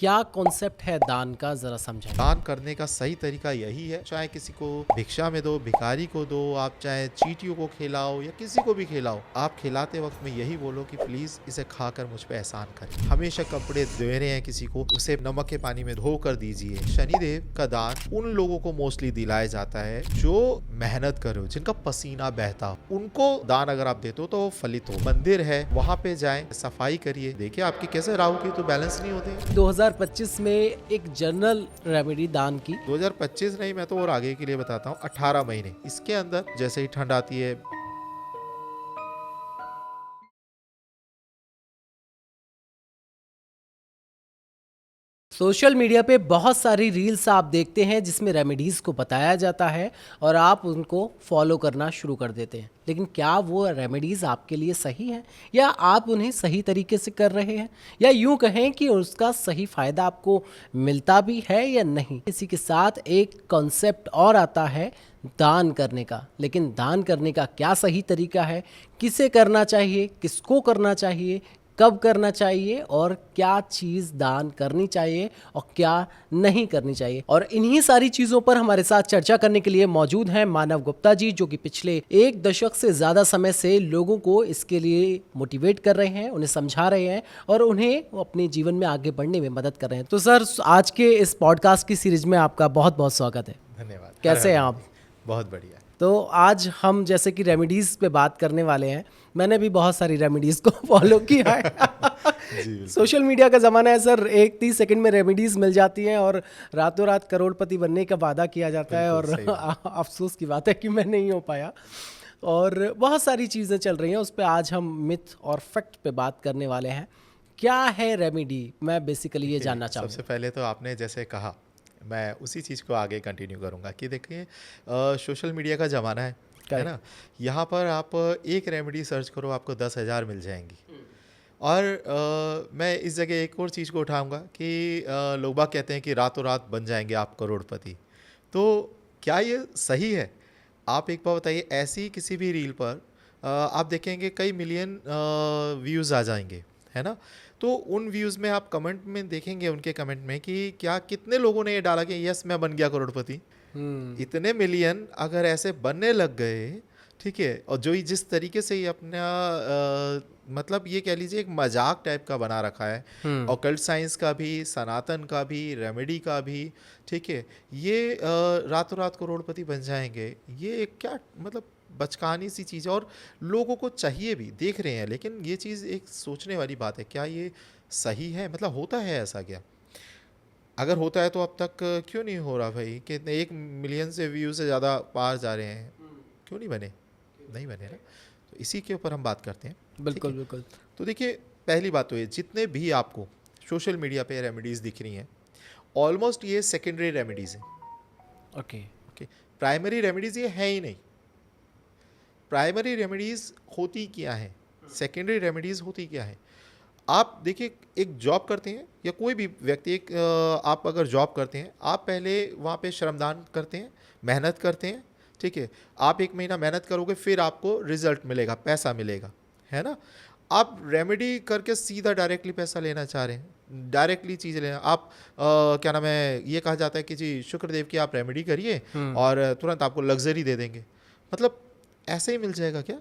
क्या कॉन्सेप्ट है दान का, जरा समझाइए। दान करने का सही तरीका यही है, चाहे किसी को भिक्षा में दो, भिखारी को दो, आप चाहे चींटियों को खिलाओ या किसी को भी खिलाओ, आप खिलाते वक्त में यही बोलो कि प्लीज इसे खाकर मुझ पे एहसान करें। हमेशा कपड़े दे रहे हैं किसी को, उसे नमक के पानी में धो कर दीजिए। शनिदेव का दान उन लोगों को मोस्टली दिलाया जाता है जो मेहनत करो, जिनका पसीना बहता हो, उनको दान अगर आप देते हो तो वो फलित हो। मंदिर है, वहाँ पे जाएं, सफाई करिए, देखिए आपकी कैसे राहु की तो बैलेंस नहीं होते। 2025 में एक जनरल रेमेडी दान की। 2025 नहीं, मैं तो और आगे के लिए बताता हूँ। 18 महीने इसके अंदर जैसे ही ठंड आती है, सोशल मीडिया पे बहुत सारी रील्स आप देखते हैं जिसमें रेमेडीज़ को बताया जाता है और आप उनको फॉलो करना शुरू कर देते हैं, लेकिन क्या वो रेमेडीज़ आपके लिए सही हैं या आप उन्हें सही तरीके से कर रहे हैं, या यूं कहें कि उसका सही फ़ायदा आपको मिलता भी है या नहीं। इसी के साथ एक कॉन्सेप्ट और आता है दान करने का, लेकिन दान करने का क्या सही तरीका है, किसे करना चाहिए, किसको करना चाहिए, कब करना चाहिए और क्या चीज़ दान करनी चाहिए और क्या नहीं करनी चाहिए। और इन्हीं सारी चीज़ों पर हमारे साथ चर्चा करने के लिए मौजूद हैं मानव गुप्ता जी, जो कि पिछले 1 दशक से ज़्यादा समय से लोगों को इसके लिए मोटिवेट कर रहे हैं, उन्हें समझा रहे हैं और उन्हें अपने जीवन में आगे बढ़ने में मदद कर रहे हैं। तो सर, आज के इस पॉडकास्ट की सीरीज में आपका बहुत बहुत स्वागत है। धन्यवाद। कैसे हैं आप? बहुत बढ़िया। तो आज हम जैसे कि रेमेडीज़ पे बात करने वाले हैं। मैंने भी बहुत सारी रेमेडीज़ को फॉलो किया है। सोशल मीडिया का ज़माना है सर, 30 सेकंड में रेमेडीज़ मिल जाती हैं और रातों रात करोड़पति बनने का वादा किया जाता है और अफसोस की बात है कि मैं नहीं हो पाया। और बहुत सारी चीज़ें चल रही हैं, उस पर आज हम मिथ और फैक्ट पे बात करने वाले हैं। क्या है रेमेडी, मैं बेसिकली ये जानना चाहूँगा। सबसे पहले तो आपने जैसे कहा, मैं उसी चीज़ को आगे कंटिन्यू करूँगा कि देखिए सोशल मीडिया का ज़माना है ना। यहाँ पर आप एक रेमेडी सर्च करो, आपको 10,000 मिल जाएंगी। और मैं इस जगह एक और चीज़ को उठाऊंगा कि लोग बाग कहते हैं कि रातों रात बन जाएंगे आप करोड़पति। तो क्या ये सही है? आप एक बार बताइए, ऐसी किसी भी रील पर आप देखेंगे कई मिलियन व्यूज़ आ जाएंगे, है ना। तो उन व्यूज़ में आप कमेंट में देखेंगे, उनके कमेंट में कि क्या कितने लोगों ने ये डाला कि यस मैं बन गया करोड़पति। इतने मिलियन अगर ऐसे बनने लग गए, ठीक है, और जो जिस तरीके से ये अपना मतलब ये कह लीजिए एक मजाक टाइप का बना रखा है, ऑकल्ट साइंस का भी, सनातन का भी, रेमेडी का भी, ठीक है, ये रातों रात करोड़पति बन जाएंगे, ये क्या मतलब बचकानी सी चीज़ है। और लोगों को चाहिए भी, देख रहे हैं, लेकिन ये चीज़ एक सोचने वाली बात है, क्या ये सही है? मतलब होता है ऐसा क्या? अगर होता है तो अब तक क्यों नहीं हो रहा भाई? कि 1 मिलियन से व्यू से ज़्यादा पार जा रहे हैं, क्यों नहीं बने? नहीं बने ना। तो इसी के ऊपर हम बात करते हैं। बिल्कुल बिल्कुल। तो देखिए, पहली बात तो ये, जितने भी आपको सोशल मीडिया पे रेमेडीज़ दिख रही हैं, ऑलमोस्ट ये सेकेंडरी रेमेडीज़ हैं। ओके। प्राइमरी रेमेडीज़ ये है ही नहीं। प्राइमरी रेमेडीज़ होती क्या है, सेकेंडरी रेमेडीज़ होती क्या है? आप देखिए, एक जॉब करते हैं या कोई भी व्यक्ति, एक आप अगर जॉब करते हैं, आप पहले वहाँ पे श्रमदान करते हैं, मेहनत करते हैं, ठीक है। आप 1 महीना मेहनत करोगे, फिर आपको रिजल्ट मिलेगा, पैसा मिलेगा, है ना। आप रेमेडी करके सीधा डायरेक्टली पैसा लेना चाह रहे हैं, डायरेक्टली चीज़ लेना। आप क्या नाम है, ये कहा जाता है कि जी शुक्रदेव की आप रेमेडी करिए और तुरंत आपको लग्जरी दे देंगे। मतलब ऐसे ही मिल जाएगा क्या?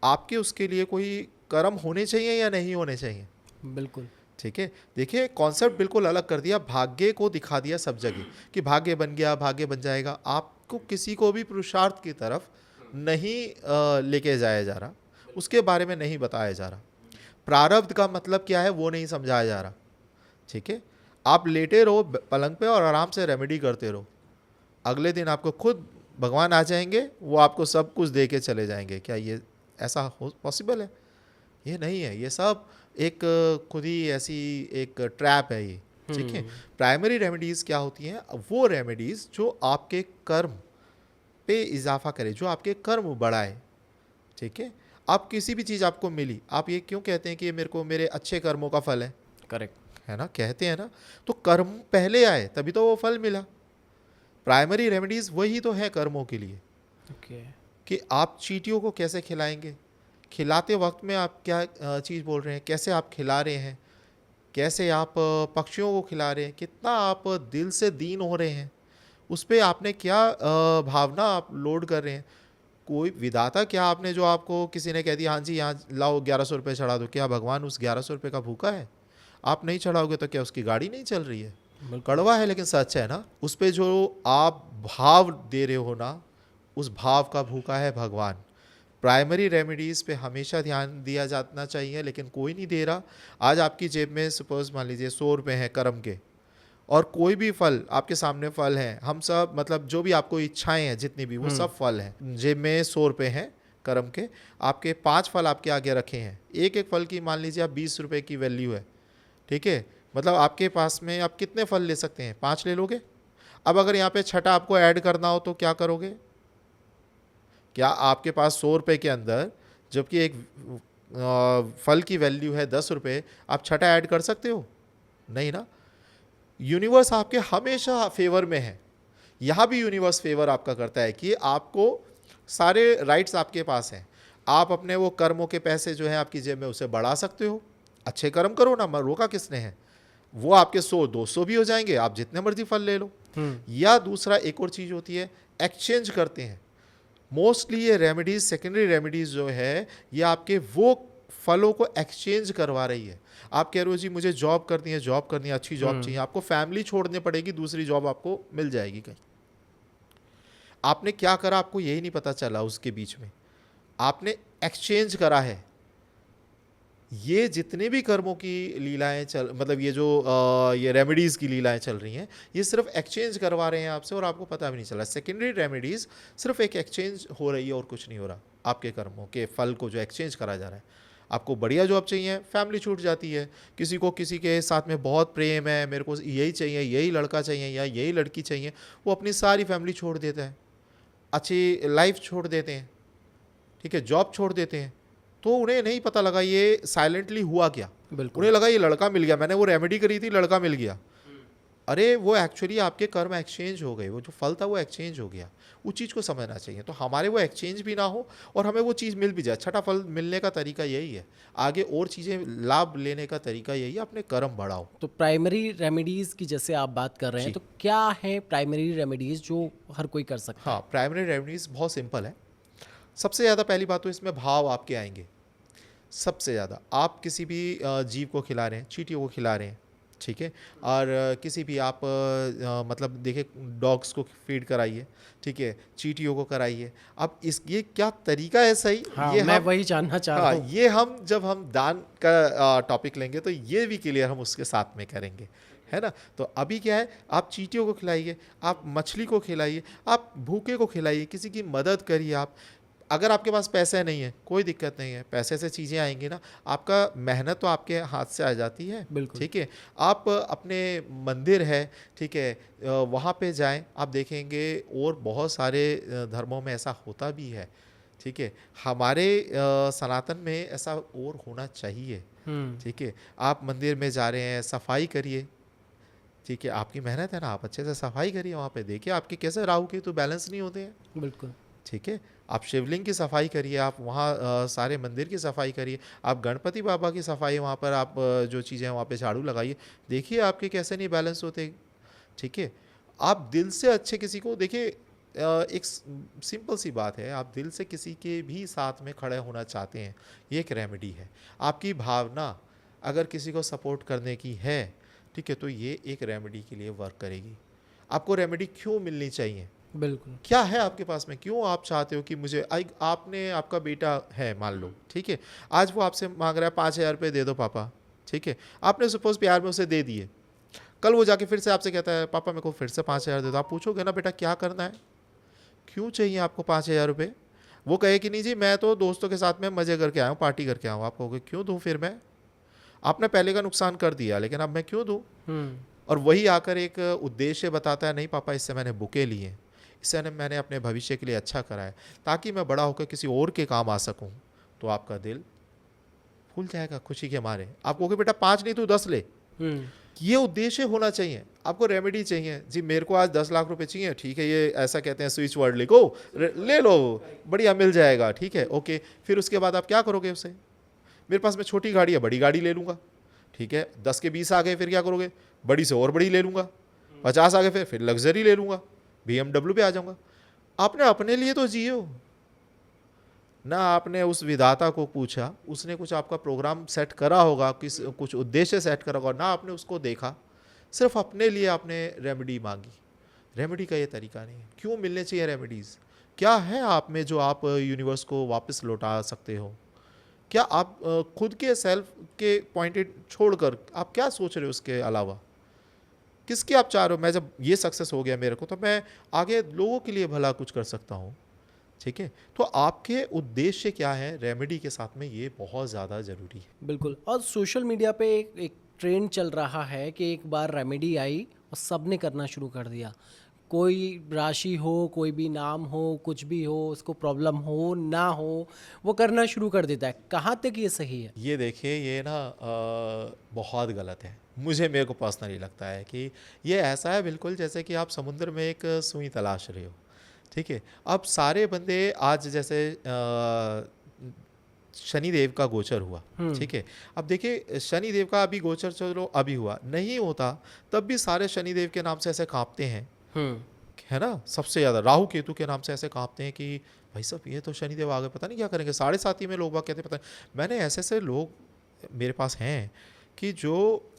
आपके उसके लिए कोई कर्म होने चाहिए या नहीं होने चाहिए? बिल्कुल। ठीक है। देखिए, कॉन्सेप्ट बिल्कुल अलग कर दिया, भाग्य को दिखा दिया सब जगह कि भाग्य बन गया, भाग्य बन जाएगा। आपको किसी को भी पुरुषार्थ की तरफ नहीं लेके जाया जा रहा, उसके बारे में नहीं बताया जा रहा। प्रारब्ध का मतलब क्या है वो नहीं समझाया जा रहा, ठीक है। आप लेटे रहो पलंग पे और आराम से रेमेडी करते रहो, अगले दिन आपको खुद भगवान आ जाएंगे, वो आपको सब कुछ दे के चले जाएंगे। क्या ये ऐसा हो पॉसिबल है? ये नहीं है। ये सब एक खुद ही ऐसी एक ट्रैप है ये, ठीक है। प्राइमरी रेमेडीज़ क्या होती हैं? वो रेमेडीज़ जो आपके कर्म पे इजाफा करे, जो आपके कर्म बढ़ाए, ठीक है। आप किसी भी चीज़ आपको मिली, आप ये क्यों कहते हैं कि ये मेरे को मेरे अच्छे कर्मों का फल है? करेक्ट है ना, कहते हैं ना। तो कर्म पहले आए तभी तो वो फल मिला। प्राइमरी रेमेडीज़ वही तो है कर्मों के लिए। ओके। कि आप चींटियों को कैसे खिलाएंगे, खिलाते वक्त में आप क्या चीज़ बोल रहे हैं, कैसे आप खिला रहे हैं, कैसे आप पक्षियों को खिला रहे हैं, कितना आप दिल से दीन हो रहे हैं, उस पे आपने क्या भावना आप लोड कर रहे हैं। कोई विधाता क्या आपने जो आपको किसी ने कह दिया हाँ जी यहाँ लाओ 1100 रुपये चढ़ा दो, क्या भगवान उस 1100 रुपये का भूखा है? आप नहीं चढ़ाओगे तो क्या उसकी गाड़ी नहीं चल रही है? कड़वा है लेकिन सच है ना। उस पे जो आप भाव दे रहे हो ना, उस भाव का भूखा है भगवान। प्राइमरी रेमेडीज़ पे हमेशा ध्यान दिया जाना चाहिए, लेकिन कोई नहीं दे रहा। आज आपकी जेब में सपोज मान लीजिए 100 रुपये हैं कर्म के, और कोई भी फल आपके सामने फल हैं, हम सब मतलब जो भी आपको इच्छाएं हैं जितनी भी, वो सब फल हैं। जेब में 100 रुपये हैं कर्म के, आपके 5 फल आपके आगे रखे हैं, एक एक फल की मान लीजिए आप 20 रुपये की वैल्यू है, ठीक है। मतलब आपके पास में आप कितने फल ले सकते हैं? 5 ले लोगे। अब अगर यहाँ पे छठा आपको ऐड करना हो तो क्या करोगे? क्या आपके पास 100 रुपये के अंदर, जबकि एक फल की वैल्यू है 10 रुपये, आप छठा ऐड कर सकते हो? नहीं ना। यूनिवर्स आपके हमेशा फेवर में है। यहाँ भी यूनिवर्स फेवर आपका करता है कि आपको सारे राइट्स आपके पास हैं। आप अपने वो कर्मों के पैसे जो है आपकी जेब में उसे बढ़ा सकते हो, अच्छे कर्म करो ना, रोका किसने है। वो आपके 100-200 भी हो जाएंगे, आप जितने मर्जी फल ले लो। या दूसरा एक और चीज़ होती है, एक्सचेंज करते हैं। मोस्टली ये रेमेडीज़, सेकेंडरी रेमेडीज़ जो है, ये आपके वो फलों को एक्सचेंज करवा रही है। आप कह रहे हो जी मुझे जॉब करनी है, जॉब करनी है, अच्छी जॉब चाहिए, आपको फैमिली छोड़नी पड़ेगी, दूसरी जॉब आपको मिल जाएगी कहीं। आपने क्या करा आपको यही नहीं पता चला, उसके बीच में आपने एक्सचेंज करा है। ये जितने भी कर्मों की लीलाएं चल, मतलब ये जो ये रेमेडीज़ की लीलाएं चल रही हैं, ये सिर्फ एक्सचेंज करवा रहे हैं आपसे और आपको पता भी नहीं चला। सेकेंडरी रेमेडीज़ सिर्फ एक एक्सचेंज हो रही है और कुछ नहीं हो रहा। आपके कर्मों के फल को जो एक्सचेंज करा जा रहा है। आपको बढ़िया जॉब चाहिए, फैमिली छूट जाती है। किसी को किसी के साथ में बहुत प्रेम है, मेरे को यही चाहिए, यही लड़का चाहिए या यही लड़की चाहिए, वो अपनी सारी फैमिली छोड़ देता है, अच्छी लाइफ छोड़ देते हैं, ठीक है, जॉब छोड़ देते हैं। तो उन्हें नहीं पता लगा ये साइलेंटली हुआ क्या। उन्हें लगा ये लड़का मिल गया, मैंने वो रेमेडी करी थी, लड़का मिल गया। अरे वो एक्चुअली आपके कर्म एक्सचेंज हो गए, वो जो फल था वो एक्सचेंज हो गया। उस चीज़ को समझना चाहिए। तो हमारे वो एक्सचेंज भी ना हो और हमें वो चीज़ मिल भी जाए। छठा फल मिलने का तरीका यही है, आगे और चीज़ें लाभ लेने का तरीका यही है, अपने कर्म बढ़ाओ। तो प्राइमरी रेमेडीज़ की जैसे आप बात कर रहे हैं, तो क्या है प्राइमरी रेमेडीज़ जो हर कोई कर सकता है? हाँ, प्राइमरी रेमेडीज़ बहुत सिंपल है। सबसे ज़्यादा पहली बात तो इसमें भाव आपके आएंगे। सबसे ज़्यादा आप किसी भी जीव को खिला रहे हैं, चींटियों को खिला रहे हैं, ठीक है, और किसी भी आप मतलब देखिए डॉग्स को फीड कराइए, ठीक है, चींटियों को कराइए। अब इस ये क्या तरीका है सही, हाँ, ये मैं हम वही जानना चाह रहा हूँ। ये हम जब हम दान का टॉपिक लेंगे तो ये भी क्लियर हम उसके साथ में करेंगे, है ना। तो अभी क्या है, आप चींटियों को खिलाइए, आप मछली को खिलाइए, आप भूखे को खिलाइए, किसी की मदद करिए। आप अगर आपके पास पैसे नहीं है कोई दिक्कत नहीं है, पैसे से चीज़ें आएंगी ना, आपका मेहनत तो आपके हाथ से आ जाती है, बिल्कुल। ठीक है। आप अपने मंदिर है, ठीक है, वहाँ पे जाएं, आप देखेंगे और बहुत सारे धर्मों में ऐसा होता भी है, ठीक है। हमारे सनातन में ऐसा और होना चाहिए, ठीक है। आप मंदिर में जा रहे हैं, सफाई करिए, ठीक है, आपकी मेहनत है ना, आप अच्छे से सफाई करिए। वहाँ पे देखिए आपके कैसे राहु के तो बैलेंस नहीं होते हैं, बिल्कुल, ठीक है। आप शिवलिंग की सफाई करिए, आप वहाँ सारे मंदिर की सफाई करिए, आप गणपति बाबा की सफाई, वहाँ पर आप जो चीज़ें हैं वहाँ पे झाड़ू लगाइए, देखिए आपके कैसे नहीं बैलेंस होते, ठीक है। आप दिल से अच्छे किसी को देखिए, एक सिंपल सी बात है, आप दिल से किसी के भी साथ में खड़े होना चाहते हैं, ये एक रेमेडी है। आपकी भावना अगर किसी को सपोर्ट करने की है, ठीक है, तो ये एक रेमेडी के लिए वर्क करेगी। आपको रेमेडी क्यों मिलनी चाहिए, बिल्कुल, क्या है आपके पास में, क्यों आप चाहते हो कि मुझे आपने, आपका बेटा है मान लो, ठीक है, आज वो आपसे मांग रहा है 5,000 रुपये दे दो पापा, ठीक है, आपने सपोज प्यार में उसे दे दिए, कल वो जाके फिर से आपसे कहता है पापा मेरे को फिर से 5,000 दे दो। आप पूछोगे ना बेटा क्या करना है, क्यों चाहिए आपको 5,000 रुपये? वो कहे कि नहीं जी मैं तो दोस्तों के साथ में मज़े करके आया हूँ, पार्टी करके आया हूँ। आप कहोगे क्यों दूँ फिर मैं, आपने पहले का नुकसान कर दिया, लेकिन अब मैं क्यों दूँ? और वही आकर एक उद्देश्य बताता है, नहीं पापा इससे मैंने बुके लिए, इससे मैंने अपने भविष्य के लिए अच्छा करा है, ताकि मैं बड़ा होकर किसी और के काम आ सकूं। तो आपका दिल फूल जाएगा खुशी के मारे। आप कहोगे बेटा 5 नहीं तू 10 ले। ये उद्देश्य होना चाहिए। आपको रेमेडी चाहिए जी, मेरे को आज 10 लाख रुपए चाहिए, ठीक है, ये ऐसा कहते हैं स्विच वर्ड लिखो, ले लो, बढ़िया मिल जाएगा, ठीक है, ओके। फिर उसके बाद आप क्या करोगे उसे, मेरे पास में छोटी गाड़ी है बड़ी गाड़ी ले लूँगा, ठीक है, 10 के 20 आ गए फिर क्या करोगे? बड़ी से और बड़ी ले लूँगा, 50 आ गए फिर लग्जरी ले लूँगा, BMW पे आ जाऊँगा। आपने अपने लिए तो जियो ना, आपने उस विधाता को पूछा, उसने कुछ आपका प्रोग्राम सेट करा होगा, कुछ उद्देश्य सेट करा होगा ना, आपने उसको देखा, सिर्फ अपने लिए आपने रेमेडी मांगी। रेमेडी का ये तरीका नहीं है। क्यों मिलने चाहिए रेमेडीज़? क्या है आप में जो आप यूनिवर्स को वापस लौटा सकते हो? क्या आप खुद के सेल्फ के पॉइंटेड छोड़कर आप क्या सोच रहे हो उसके अलावा? किसके आप चाह रहे हो? मैं जब ये सक्सेस हो गया मेरे को, तो मैं आगे लोगों के लिए भला कुछ कर सकता हूँ। ठीक है, तो आपके उद्देश्य क्या है रेमेडी के साथ में, ये बहुत ज़्यादा ज़रूरी है। बिल्कुल। और सोशल मीडिया पे एक ट्रेंड चल रहा है कि एक बार रेमेडी आई और सबने करना शुरू कर दिया। कोई राशि हो, कोई भी नाम हो, कुछ भी हो, उसको प्रॉब्लम हो ना हो, वो करना शुरू कर देता है। कहाँ तक ये सही है? ये देखिए, ये ना बहुत गलत है। मेरे को पर्सनली लगता है कि ये ऐसा है बिल्कुल जैसे कि आप समुद्र में एक सुई तलाश रहे हो। ठीक है, अब सारे बंदे आज जैसे शनिदेव का गोचर हुआ। ठीक है, अब देखिए शनिदेव का अभी गोचर चलो अभी हुआ, नहीं होता तब भी सारे शनिदेव के नाम से ऐसे कांपते हैं, है ना। सबसे ज़्यादा राहु केतु के नाम से ऐसे कांपते हैं कि भाई साहब ये तो शनिदेव आ गए, पता नहीं क्या करेंगे। 7:30 में लोग बाग कहते हैं, पता नहीं। मैंने ऐसे ऐसे लोग मेरे पास हैं कि जो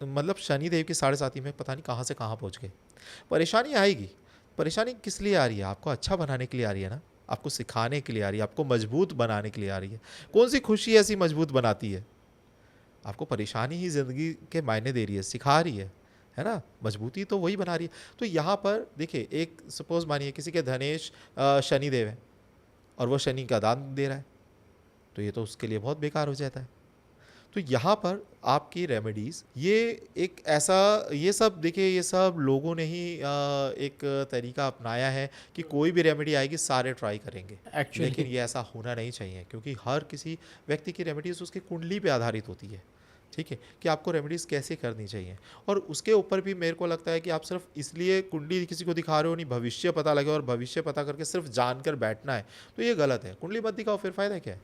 मतलब शनिदेव की 7:30 में पता नहीं कहाँ से कहाँ पहुँच गए। परेशानी आएगी। परेशानी किस लिए आ रही है? आपको अच्छा बनाने के लिए आ रही है ना, आपको सिखाने के लिए आ रही है, आपको मजबूत बनाने के लिए आ रही है। कौन सी खुशी ऐसी मजबूत बनाती है? आपको परेशानी ही ज़िंदगी के मायने दे रही है, सिखा रही है ना। मजबूती तो वही बना रही है। तो यहाँ पर देखिए, एक सपोज मानिए किसी के धनेश शनिदेव है और वो शनि का दान दे रहा है, तो ये तो उसके लिए बहुत बेकार हो जाता है। तो यहाँ पर आपकी रेमेडीज़ ये एक ऐसा, ये सब देखिए, ये सब लोगों ने ही एक तरीका अपनाया है कि कोई भी रेमेडी आएगी सारे ट्राई करेंगे। एक्चुअली लेकिन ये ऐसा होना नहीं चाहिए, क्योंकि हर किसी व्यक्ति की रेमेडीज़ उसकी कुंडली पे आधारित होती है। ठीक है, कि आपको रेमेडीज़ कैसे करनी चाहिए। और उसके ऊपर भी मेरे को लगता है कि आप सिर्फ इसलिए कुंडली किसी को दिखा रहे हो नहीं, भविष्य पता लगे और भविष्य पता करके सिर्फ जानकर बैठना है, तो ये गलत है। कुंडली मत दिखाओ, फिर फ़ायदा क्या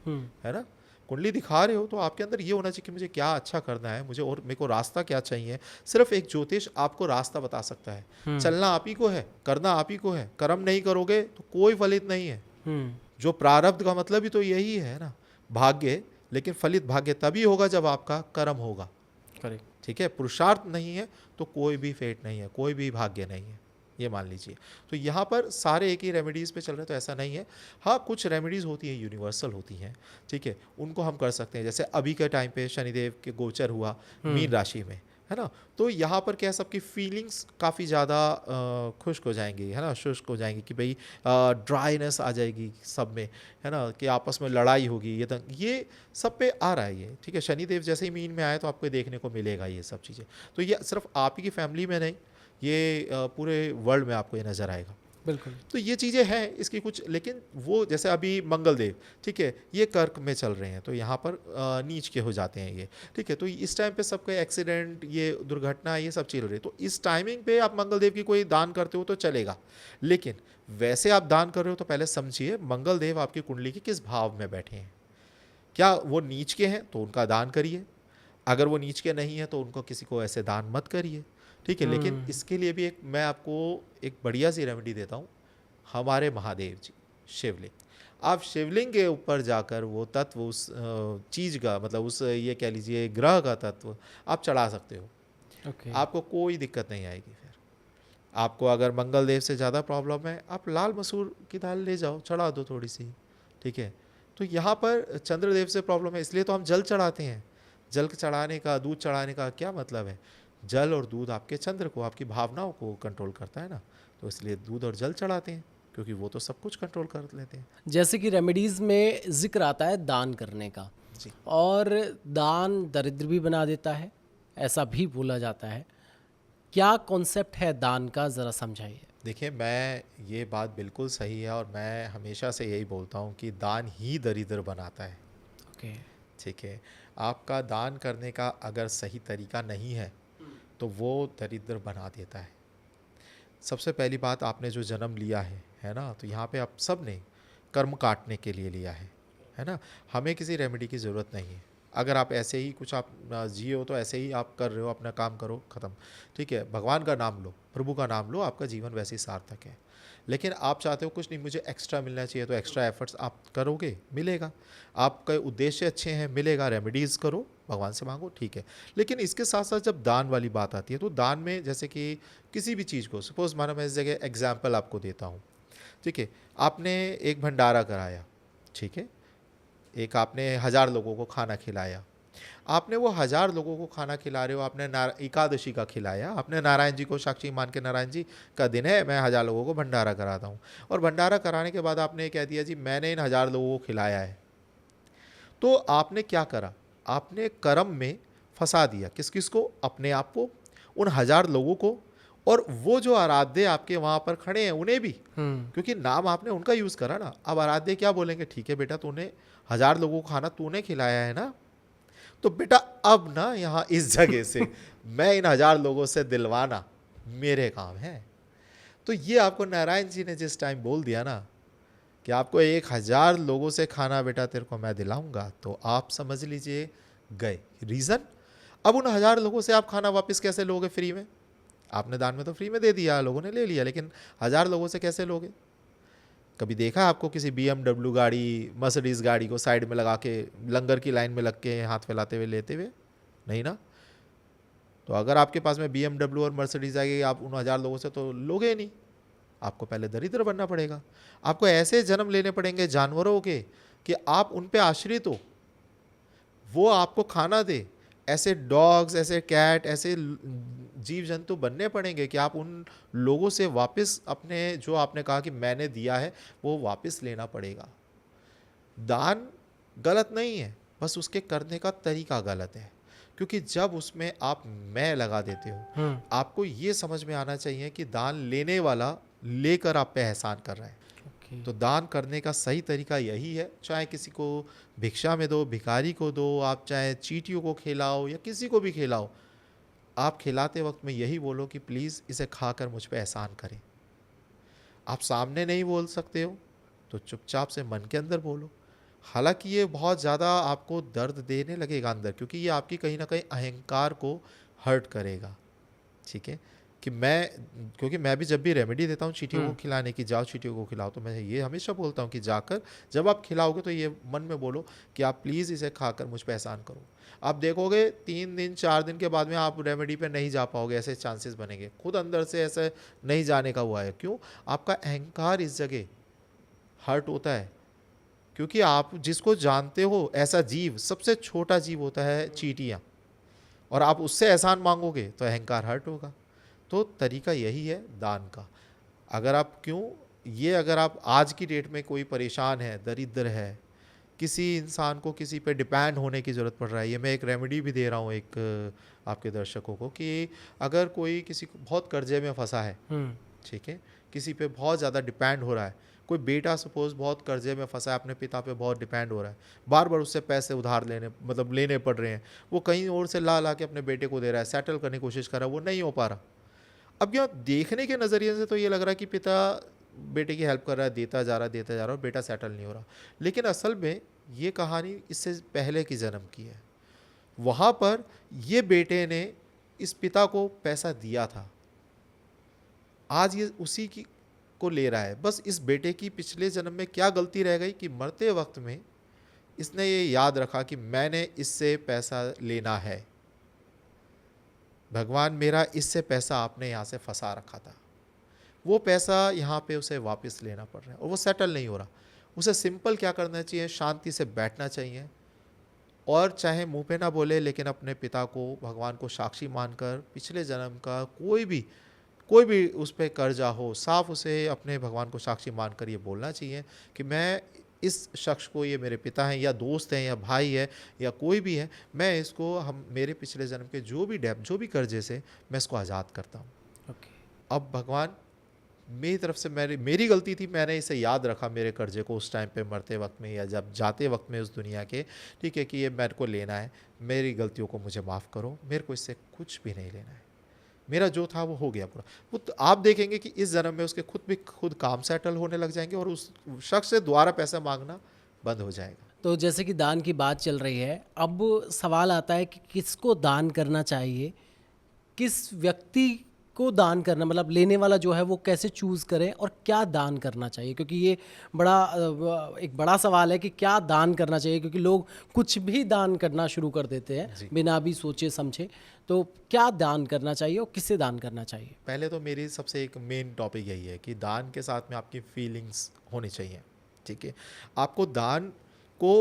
है ना। कुंडली दिखा रहे हो तो आपके अंदर ये होना चाहिए कि मुझे क्या अच्छा करना है, मुझे और मेरे को रास्ता क्या चाहिए। सिर्फ एक ज्योतिष आपको रास्ता बता सकता है। चलना आप ही को है, करना आप ही को है। कर्म नहीं करोगे तो कोई फलित नहीं है। जो प्रारब्ध का मतलब ही तो यही है ना, भाग्य। लेकिन फलित भाग्य तभी होगा जब आपका कर्म होगा। करेक्ट। ठीक है, पुरुषार्थ नहीं है तो कोई भी फेट नहीं है, कोई भी भाग्य नहीं है, ये मान लीजिए। तो यहाँ पर सारे एक ही रेमेडीज़ पे चल रहे हैं, तो ऐसा नहीं है। हाँ, कुछ रेमेडीज़ होती हैं, यूनिवर्सल होती हैं। ठीक है, उनको हम कर सकते हैं। जैसे अभी के टाइम पे शनिदेव के गोचर हुआ मीन राशि में, है ना। तो यहाँ पर क्या है, सबकी फीलिंग्स काफ़ी ज़्यादा खुश्क हो जाएंगी, है ना, शुष्क हो जाएंगी कि भाई ड्राइनेस आ जाएगी सब में, है ना, कि आपस में लड़ाई होगी। ये सब पे आ रहा है ये। ठीक है, शनिदेव जैसे ही मीन में आए तो आपको देखने को मिलेगा ये सब चीज़ें। तो ये सिर्फ आप ही की फैमिली में नहीं, ये पूरे वर्ल्ड में आपको ये नज़र आएगा। बिल्कुल। तो ये चीज़ें हैं इसकी कुछ। लेकिन वो जैसे अभी मंगलदेव, ठीक है, ये कर्क में चल रहे हैं, तो यहाँ पर नीच के हो जाते हैं ये। ठीक है, तो इस टाइम पे सबके एक्सीडेंट, ये दुर्घटना, ये सब चल रही है। तो इस टाइमिंग पे आप मंगलदेव की कोई दान करते हो तो चलेगा। लेकिन वैसे आप दान कर रहे हो तो पहले समझिए मंगलदेव आपकी कुंडली के किस भाव में बैठे हैं। क्या वो नीच के हैं तो उनका दान करिए, अगर वो नीच के नहीं है तो उनको किसी को ऐसे दान मत करिए। ठीक है, लेकिन इसके लिए भी मैं आपको एक बढ़िया सी रेमेडी देता हूँ। हमारे महादेव जी शिवलिंग, आप शिवलिंग के ऊपर जाकर वो तत्व, उस चीज़ का मतलब, उस ये कह लीजिए ग्रह का तत्व आप चढ़ा सकते हो। ओके। आपको कोई दिक्कत नहीं आएगी। फिर आपको अगर मंगलदेव से ज़्यादा प्रॉब्लम है, आप लाल मसूर की दाल ले जाओ, चढ़ा दो थोड़ी सी। ठीक है, तो यहाँ पर चंद्रदेव से प्रॉब्लम है, इसलिए तो हम जल चढ़ाते हैं। जल चढ़ाने का, दूध चढ़ाने का क्या मतलब है? जल और दूध आपके चंद्र को, आपकी भावनाओं को कंट्रोल करता है ना, तो इसलिए दूध और जल चढ़ाते हैं, क्योंकि वो तो सब कुछ कंट्रोल कर लेते हैं। जैसे कि रेमेडीज़ में जिक्र आता है दान करने का, जी। और दान दरिद्र भी बना देता है, ऐसा भी बोला जाता है। क्या कॉन्सेप्ट है दान का, ज़रा समझाइए। देखिए, मैं ये बात बिल्कुल सही है और मैं हमेशा से यही बोलता हूँ कि दान ही दरिद्र बनाता है। ओके। ठीक है, आपका दान करने का अगर सही तरीका नहीं है तो वो दरिद्र बना देता है। सबसे पहली बात, आपने जो जन्म लिया है ना, तो यहाँ पे आप सब ने कर्म काटने के लिए लिया है ना। हमें किसी रेमेडी की ज़रूरत नहीं है। अगर आप ऐसे ही कुछ आप जिए हो तो ऐसे ही आप कर रहे हो, अपना काम करो, ख़त्म। ठीक है, भगवान का नाम लो, प्रभु का नाम लो, आपका जीवन वैसे ही सार्थक है। लेकिन आप चाहते हो कुछ नहीं, मुझे एक्स्ट्रा मिलना चाहिए, तो एक्स्ट्रा एफर्ट्स आप करोगे, मिलेगा। आपका उद्देश्य अच्छे हैं, मिलेगा। रेमेडीज़ करो, भगवान से मांगो, ठीक है। लेकिन इसके साथ साथ जब दान वाली बात आती है, तो दान में जैसे कि किसी भी चीज़ को, सपोज़ मानो मैं इस जगह एग्जाम्पल आपको देता हूँ, ठीक है। आपने एक भंडारा कराया, ठीक है, एक आपने 1000 लोगों को खाना खिलाया। आपने वो 1000 लोगों को खाना खिला रहे हो, आपने एकादशी का खिलाया, आपने नारायण जी को साक्षी मान के, नारायण जी का दिन है, मैं 1000 लोगों को भंडारा कराता हूँ। और भंडारा कराने के बाद आपने कह दिया जी मैंने इन 1000 लोगों को खिलाया है। तो आपने क्या करा, आपने कर्म में फंसा दिया किस किस को, अपने आप को, उन 1000 लोगों को, और वो जो आराध्य आपके वहाँ पर खड़े हैं उन्हें भी, क्योंकि नाम आपने उनका यूज़ करा ना। अब आराध्य क्या बोलेंगे, ठीक है बेटा, तूने 1000 लोगों को खाना तूने खिलाया है ना, तो बेटा अब ना यहाँ इस जगह से मैं इन 1000 लोगों से दिलवाना मेरे काम है। तो ये आपको नारायण जी ने जिस टाइम बोल दिया ना कि आपको 1000 लोगों से खाना बेटा तेरे को मैं दिलाऊंगा, तो आप समझ लीजिए गए। रीज़न, अब उन 1000 लोगों से आप खाना वापस कैसे लोगे फ्री में? आपने दान में तो फ्री में दे दिया, लोगों ने ले लिया, लेकिन 1000 लोगों से कैसे लोगे? कभी देखा है आपको किसी BMW गाड़ी, मर्सिडीज़ गाड़ी को साइड में लगा के लंगर की लाइन में लग के हाथ फैलाते हुए लेते हुए? नहीं ना। तो अगर आपके पास में BMW और मर्सिडीज़ आएगी, आप उन 1000 लोगों से तो लोगे ही नहीं। आपको पहले दरिद्र बनना पड़ेगा, आपको ऐसे जन्म लेने पड़ेंगे जानवरों के कि आप उन पे आश्रित हो, वो आपको खाना दे। ऐसे डॉग्स, ऐसे कैट, ऐसे जीव जंतु बनने पड़ेंगे कि आप उन लोगों से वापस अपने, जो आपने कहा कि मैंने दिया है, वो वापस लेना पड़ेगा। दान गलत नहीं है, बस उसके करने का तरीका गलत है। क्योंकि जब उसमें आप मैं लगा देते हो, आपको ये समझ में आना चाहिए कि दान लेने वाला लेकर आप पे एहसान कर रहा है। तो दान करने का सही तरीका यही है, चाहे किसी को भिक्षा में दो, भिखारी को दो, आप चाहे चींटियों को खिलाओ या किसी को भी खिलाओ, आप खिलाते वक्त में यही बोलो कि प्लीज़ इसे खाकर मुझ पे एहसान करें। आप सामने नहीं बोल सकते हो तो चुपचाप से मन के अंदर बोलो। हालांकि ये बहुत ज़्यादा आपको दर्द देने लगेगा अंदर, क्योंकि ये आपकी कहीं ना कहीं अहंकार को हर्ट करेगा, ठीक है। कि मैं, क्योंकि मैं भी जब भी रेमेडी देता हूँ चींटियों को खिलाने की, जाओ चींटियों को खिलाओ, तो मैं ये हमेशा बोलता हूँ कि जाकर जब आप खिलाओगे तो ये मन में बोलो कि आप प्लीज़ इसे खाकर मुझ पे एहसान करो। आप देखोगे 3 दिन 4 दिन के बाद में आप रेमेडी पे नहीं जा पाओगे, ऐसे चांसेस बनेंगे, खुद अंदर से ऐसे नहीं जाने का हुआ है। क्यों? आपका अहंकार इस जगह हर्ट होता है, क्योंकि आप जिसको जानते हो ऐसा जीव, सबसे छोटा जीव होता है चींटियाँ, और आप उससे एहसान मांगोगे तो अहंकार हर्ट होगा। तो तरीका यही है दान का। अगर आप अगर आप आज की डेट में कोई परेशान है, दरिद्र है, किसी इंसान को किसी पे डिपेंड होने की ज़रूरत पड़ रहा है, ये मैं एक रेमेडी भी दे रहा हूँ एक आपके दर्शकों को, कि अगर कोई किसी को बहुत कर्जे में फंसा है, ठीक है, किसी पे बहुत ज़्यादा डिपेंड हो रहा है, कोई बेटा सपोज बहुत कर्जे में फंसा है, अपने पिता पे बहुत डिपेंड हो रहा है, बार बार उससे पैसे उधार लेने पड़ रहे हैं, वो कहीं और से ला के अपने बेटे को दे रहा है, सेटल करने की कोशिश कर रहा है, वो नहीं हो पा रहा। अब यहाँ देखने के नज़रिए से तो ये लग रहा है कि पिता बेटे की हेल्प कर रहा है, देता जा रहा है और बेटा सेटल नहीं हो रहा, लेकिन असल में ये कहानी इससे पहले की जन्म की है। वहाँ पर ये बेटे ने इस पिता को पैसा दिया था, आज ये उसी की को ले रहा है। बस इस बेटे की पिछले जन्म में क्या गलती रह गई कि मरते वक्त में इसने ये याद रखा कि मैंने इससे पैसा लेना है, भगवान मेरा इससे पैसा आपने यहाँ से फंसा रखा था, वो पैसा यहाँ पे उसे वापस लेना पड़ रहा है और वो सेटल नहीं हो रहा। उसे सिंपल क्या करना चाहिए, शांति से बैठना चाहिए, और चाहे मुंह पे ना बोले लेकिन अपने पिता को, भगवान को साक्षी मानकर पिछले जन्म का कोई भी उस पर कर्जा हो, साफ उसे अपने भगवान को साक्षी मानकर ये बोलना चाहिए कि मैं इस शख्स को, ये मेरे पिता हैं या दोस्त हैं या भाई है या कोई भी है, मैं इसको, हम मेरे पिछले जन्म के जो भी कर्जे से मैं इसको आज़ाद करता हूँ। अब भगवान मेरी तरफ से मेरी गलती थी, मैंने इसे याद रखा मेरे कर्जे को उस टाइम पे मरते वक्त में या जब जाते वक्त में उस दुनिया के, ठीक है, कि ये मेरे को लेना है, मेरी गलतियों को मुझे माफ़ करो, मेरे को इससे कुछ भी नहीं लेना है, मेरा जो था वो हो गया पूरा। वो तो आप देखेंगे कि इस जन्म में उसके खुद काम सेटल होने लग जाएंगे और उस शख्स से दोबारा पैसा मांगना बंद हो जाएगा। तो जैसे कि दान की बात चल रही है, अब सवाल आता है कि किसको दान करना चाहिए, किस व्यक्ति को दान करना, मतलब लेने वाला जो है वो कैसे चूज़ करे और क्या दान करना चाहिए, क्योंकि ये एक बड़ा सवाल है कि क्या दान करना चाहिए, क्योंकि लोग कुछ भी दान करना शुरू कर देते हैं बिना भी सोचे समझे। तो क्या दान करना चाहिए और किससे दान करना चाहिए? पहले तो मेरी सबसे एक मेन टॉपिक यही है कि दान के साथ में आपकी फीलिंग्स होनी चाहिए। ठीक है, आपको दान को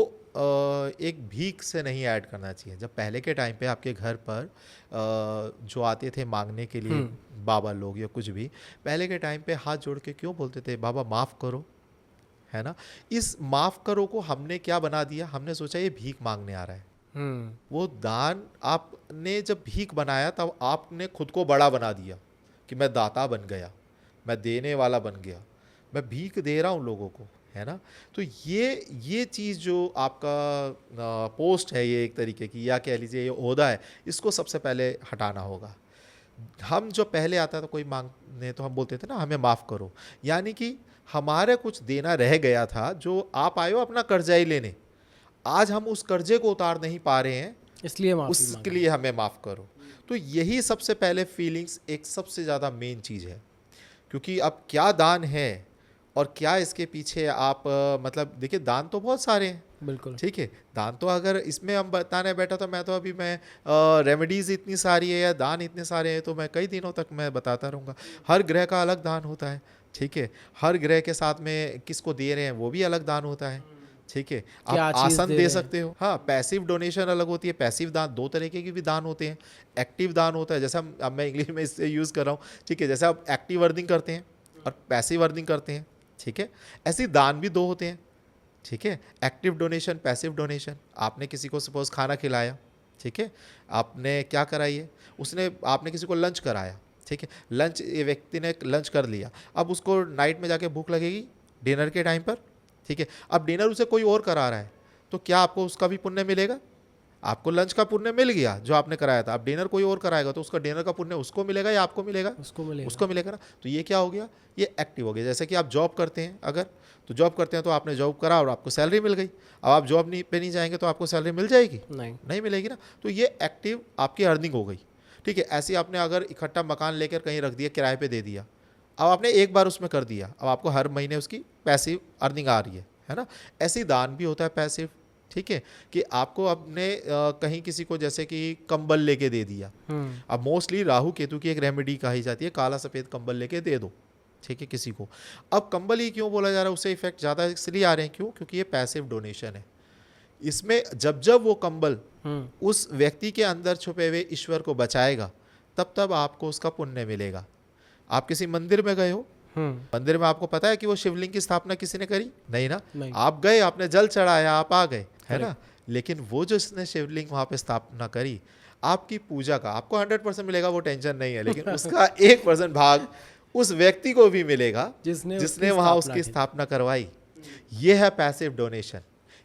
एक भीख से नहीं ऐड करना चाहिए। जब पहले के टाइम पे आपके घर पर जो आते थे मांगने के लिए बाबा लोग या कुछ भी, पहले के टाइम पे हाथ जोड़ के क्यों बोलते थे, बाबा माफ़ करो, है ना। इस माफ़ करो को हमने क्या बना दिया, हमने सोचा ये भीख मांगने आ रहा है। वो दान आपने जब भीख बनाया तब आपने खुद को बड़ा बना दिया कि मैं दाता बन गया, मैं देने वाला बन गया, मैं भीख दे रहा हूँ लोगों को, है ना। तो ये चीज़ जो आपका पोस्ट है, ये एक तरीके की, या कह लीजिए ये ओहदा है, इसको सबसे पहले हटाना होगा। हम जो पहले आता था कोई मांगने तो हम बोलते थे ना हमें माफ़ करो, यानी कि हमारे कुछ देना रह गया था जो आप आए हो अपना कर्जा ही लेने, आज हम उस कर्जे को उतार नहीं पा रहे हैं, इसलिए माफ़ी उसके लिए हमें माफ़ करो। तो यही सबसे पहले फीलिंग्स एक सबसे ज़्यादा मेन चीज़ है, क्योंकि अब क्या दान है और क्या इसके पीछे आप मतलब देखिए दान तो बहुत सारे हैं, बिल्कुल ठीक है। दान तो अगर इसमें हम बताने बैठा तो मैं तो अभी मैं रेमेडीज़ इतनी सारी है या दान इतने सारे हैं तो मैं कई दिनों तक मैं बताता रहूँगा। हर ग्रह का अलग दान होता है, ठीक है। हर ग्रह के साथ में किसको दे रहे हैं वो भी अलग दान होता है, ठीक है। क्या आप चीज़ आसन दे दे रहे हैं? सकते हो, हाँ। पैसिव डोनेशन अलग होती है, पैसिव दान दो तरीके के भी दान होते हैं। एक्टिव दान होता है, जैसे हम अब मैं इंग्लिश में इससे यूज़ कर रहा हूँ, ठीक है। जैसे आप एक्टिव अर्निंग करते हैं और पैसिव अर्निंग करते हैं, ठीक है। ऐसे दान भी दो होते हैं, ठीक है। Active donation, passive donation. आपने किसी को सपोज खाना खिलाया, ठीक है, आपने क्या कराइए, उसने आपने किसी को लंच कराया, ठीक है। लंच, ये व्यक्ति ने लंच कर लिया, अब उसको नाइट में जाके भूख लगेगी डिनर के टाइम पर, ठीक है। अब डिनर उसे कोई और करा रहा है, तो क्या आपको उसका भी पुण्य मिलेगा? आपको लंच का पुण्य मिल गया जो आपने कराया था, अब डिनर कोई और कराएगा तो उसका डिनर का पुण्य उसको मिलेगा या आपको मिलेगा? उसको मिलेगा ना। तो ये क्या हो गया, ये एक्टिव हो गया। जैसे कि आप जॉब करते हैं, अगर तो जॉब करते हैं तो आपने जॉब करा और आपको सैलरी मिल गई, अब आप जॉब पे नहीं जाएंगे तो आपको सैलरी मिल जाएगी? नहीं मिलेगी ना। तो ये एक्टिव आपकी अर्निंग हो गई, ठीक है। ऐसे आपने अगर इकट्ठा मकान लेकर कहीं रख दिया, किराए पे दे दिया, अब आपने एक बार उसमें कर दिया, अब आपको हर महीने उसकी पैसिव अर्निंग आ रही है ना। ऐसे ही दान भी होता है पैसिव, ठीक है। कि आपको अपने कहीं किसी को जैसे कि कंबल लेके दे दिया, अब मोस्टली राहु केतु की एक रेमेडी कही जाती है, काला सफ़ेद कंबल लेके दे दो, ठीक है, किसी को। अब कंबल ही क्यों बोला जा रहा है, उससे इफेक्ट ज़्यादा इसलिए आ रहे हैं, क्यों? क्योंकि ये पैसिव डोनेशन है। इसमें जब जब वो कंबल उस व्यक्ति के अंदर छुपे हुए ईश्वर को बचाएगा, तब तब आपको उसका पुण्य मिलेगा। आप किसी मंदिर में गए हो, मंदिर में आपको पता है कि वो शिवलिंग की स्थापना किसी ने करी? नहीं ना। आप गए, आपने जल चढ़ाया, आप आ गए, है ना। लेकिन वो जो इसने शिवलिंग वहाँ पे स्थापना करी, आपकी पूजा का आपको 100% मिलेगा, वो टेंशन नहीं है, लेकिन उसका 1% भाग उस व्यक्ति को भी मिलेगा जिसने वहाँ उसकी स्थापना करवाई। ये है पैसिव डोनेशन।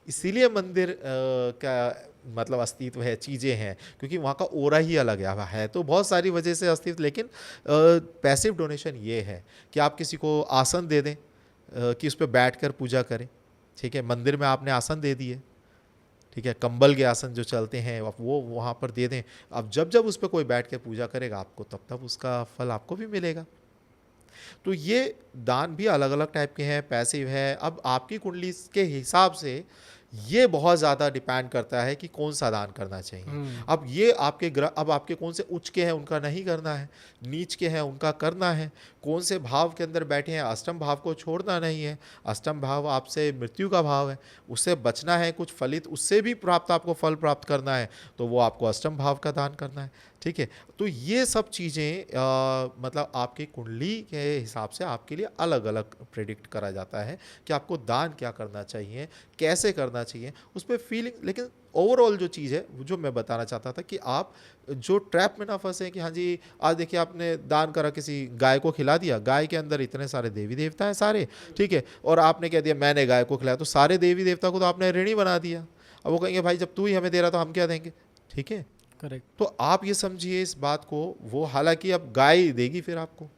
इसीलिए मंदिर का मतलब अस्तित्व है, चीज़ें हैं, क्योंकि वहाँ का ओरा ही अलग है तो बहुत सारी वजह से अस्तित्व। लेकिन पैसिव डोनेशन ये है कि आप किसी को आसन दे दें कि उस पर बैठ कर पूजा करें, ठीक है। मंदिर में आपने आसन दे दिए, ठीक है, कंबल के आसन जो चलते हैं आप वो वहाँ पर दे दें। अब जब जब उस पर कोई बैठ के पूजा करेगा आपको, तब तब उसका फल आपको भी मिलेगा। तो ये दान भी अलग अलग टाइप के हैं, पैसिव है। अब आपकी कुंडली के हिसाब से ये बहुत ज़्यादा डिपेंड करता है कि कौन सा दान करना चाहिए। अब ये आपके ग्रह, अब आपके कौन से उच्च के हैं उनका नहीं करना है, नीच के हैं उनका करना है, कौन से भाव के अंदर बैठे हैं, अष्टम भाव को छोड़ना नहीं है। अष्टम भाव आपसे मृत्यु का भाव है, उससे बचना है, कुछ फलित उससे भी प्राप्त आपको फल प्राप्त करना है, तो वो आपको अष्टम भाव का दान करना है, ठीक है। तो ये सब चीज़ें मतलब आपकी कुंडली के हिसाब से आपके लिए अलग अलग प्रेडिक्ट करा जाता है कि आपको दान क्या करना चाहिए, कैसे करना चाहिए, उस पर फीलिंग। लेकिन ओवरऑल जो चीज़ है जो मैं बताना चाहता था कि आप जो ट्रैप में ना फंसे कि हाँ जी आज देखिए आपने दान करा, किसी गाय को खिला दिया, गाय के अंदर इतने सारे देवी देवता हैं सारे, ठीक है, और आपने कह दिया मैंने गाय को खिलाया, तो सारे देवी देवता को तो आपने ऋणी बना दिया। अब वो कहेंगे भाई जब तू ही हमें दे रहा तो हम क्या देंगे, ठीक है। करेक्ट। तो आप ये समझिए इस बात को, वो हालांकि अब गाय देगी फिर आपको,